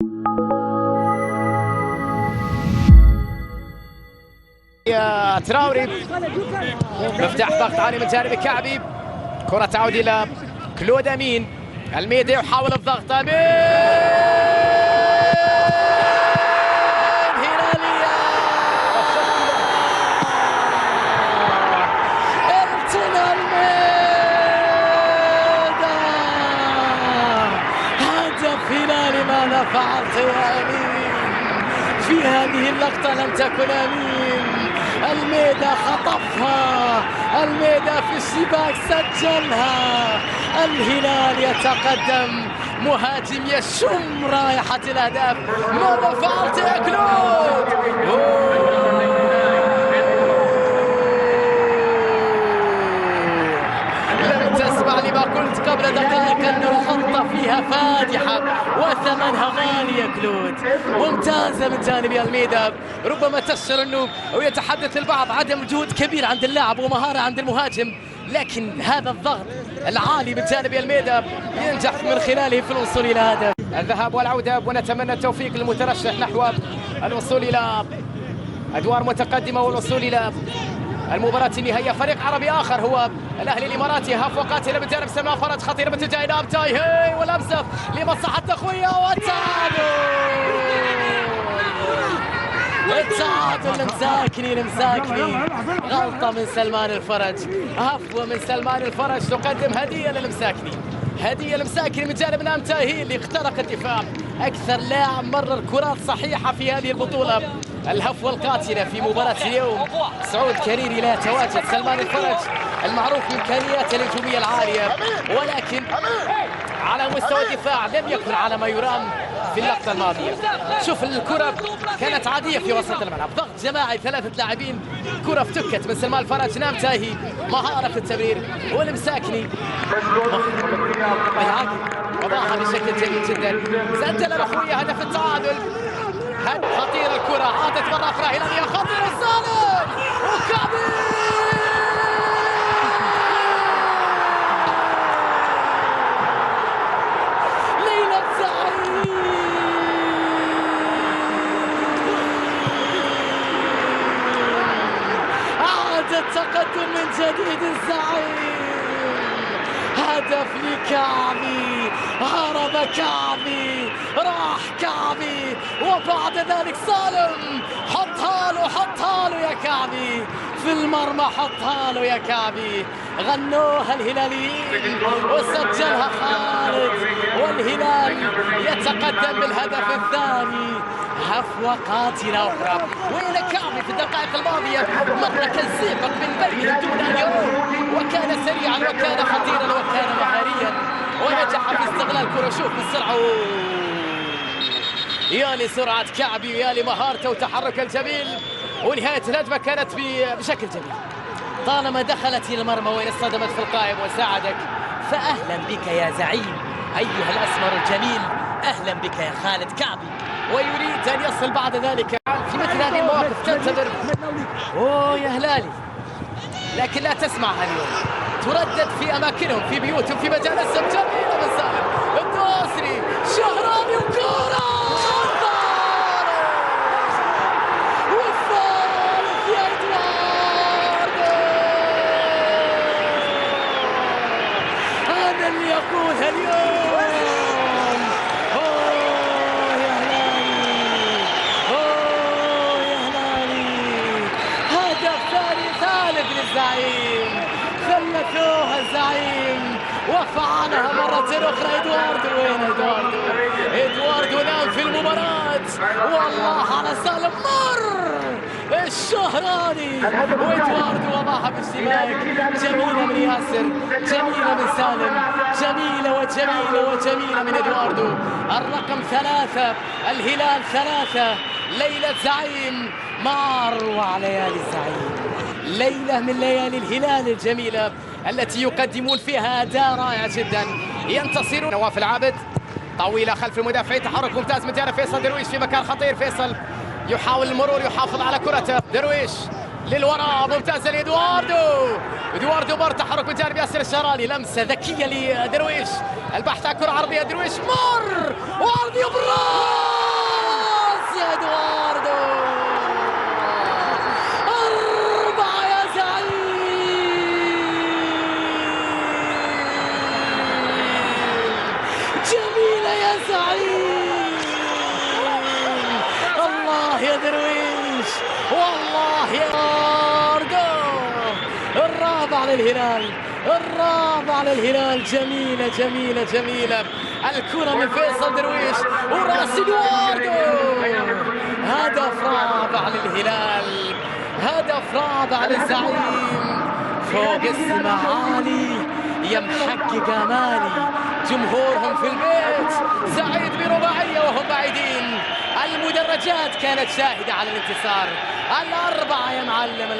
يا تراوري مفتاح ضغط عالي من جانب كعبي. كرة تعود إلى كلود أمين. الميدي يحاول الضغط. أمين هلالية التنا الميدة. هدف هلالي. ماذا فعلت يا أمين؟ في هذه اللقطة لم تكن أمين. الميدة خطفها، الميدة في الشباك سجلها. الهلال يتقدم، مهاجم يشم رائحة الأهداف. ماذا فعلت يا كلود؟ لم تسمع لما قلت قبل دقائق أن الخطة فيها فادحة وثمنها غالي يا كلود. ممتازة من جانب الميدة. ربما تشعر أنه أو يتحدث البعض عدم جهود كبير عند اللاعب ومهارة عند المهاجم، لكن هذا الضغط العالي من جانب الميدة ينجح من خلاله في الوصول إلى هدف. الذهاب والعودة، ونتمنى التوفيق للمترشح نحو الوصول إلى أدوار متقدمة والوصول إلى المباراة النهائية. فريق عربي آخر هو الأهلي الإماراتي. هاف وقاتل من جانب سلمان فرج، خطيرة باتجاه نام تايهي ولمسة لمصلحة أخويا والتعادل. التعادل المساكني غلطة من سلمان الفرج، عفو من سلمان الفرج. تقدم هدية للمساكني، هدية المساكني من جانب نام تايهي اللي اخترق الدفاع. أكثر لاعب مرر كرات صحيحة في هذه البطولة. الهفوة القاتلة في مباراة اليوم. سعود كريري لا يتواجد. سلمان الفرج المعروف بإمكانياته الهجومية العالية، ولكن على مستوى الدفاع لم يكن على ما يرام في اللقطة الماضية. شوف الكرة كانت عادية في وسط الملعب، ضغط جماعي 3 لاعبين، كرة افتكت من سلمان الفرج. نام تاهي مهارة في التمرير، والمساكني بالعقل وضعها بشكل جيد جدا. سجل اخويا هدف التعادل. خطير الكرة، عادت مرة أخرى هلالية، خطير السالم وكعبي. ليلى الزعيم عاد التقدم من جديد. الزعيم هدف لكعبي، هرب كعبي، راح كعبي، وبعد ذلك سالم حطها له يا كعبي في المرمى، حطها له يا كعبي. غنوها الهلاليين وسجلها خالد، والهلال يتقدم بالهدف الثاني. هفوة قاتلة أخرى وإلى كعبي في الدقائق الماضية. مرة كالزئبق من بينهم دون أن يروه، وكان سريعا وكان خطيرا وكان مهاريا، ونجح في استغلال الكرة. شوف بالسرعة، يا لسرعة كعبي ويا لمهارته وتحرك الجميل، ونهاية الهجمة كانت بشكل جميل. طالما دخلت إلى المرمى وإن اصطدمت في القائم وساعدك، فأهلا بك يا زعيم أيها الأسمر الجميل، أهلا بك يا خالد كعبي. ويريد أن يصل بعد ذلك في مثل هذه المواقف. تنتظر أوه يا هلالي، لكن لا تسمعها اليوم، تردد في أماكنهم، في بيوتهم، في مجالسهم. جميلة من سالم الدوسري، شهراني وكورة والثالث يا إدواردو. هذا اللي يقولها اليوم. الزعيم ثلثوها الزعيم وفعلها مرة أخرى. إدواردو، وين إدواردو نام في المباراة. والله على سالم مر الشهراني، وإدواردو وضعها بالشباك. جميلة من ياسر، جميلة من سالم، جميلة وجميلة من إدواردو. الرقم 3، الهلال 3. ليلة زعيم مع أروع ليالي الزعيم، ليلة من ليالي الهلال الجميلة التي يقدمون فيها أداء رائع جدا. ينتصرون. نواف العابد طويلة خلف المدافعين، تحرك ممتاز من جانب فيصل درويش في مكان خطير. فيصل يحاول المرور، يحافظ على كرته. درويش للوراء، ممتازة لإدواردو بر، تحرك من جانب ياسر الشهراني، لمسة ذكية لدرويش، البحث عن كرة عرضية. درويش مر وعرضية بالراس. يا زعيم. الله يا درويش، والله يا الرابع للهلال، الرابع للهلال. جميلة جميلة جميلة الكرة من فيصل درويش وراس إدواردو. هدف رابع للهلال، هدف رابع للزعيم. فوق السماء عالي يا محقق آمالي، جمهورهم في البيت سعيد برباعية وهم بعيدين. المدرجات كانت شاهدة على الانتصار. الأربعة يا معلم.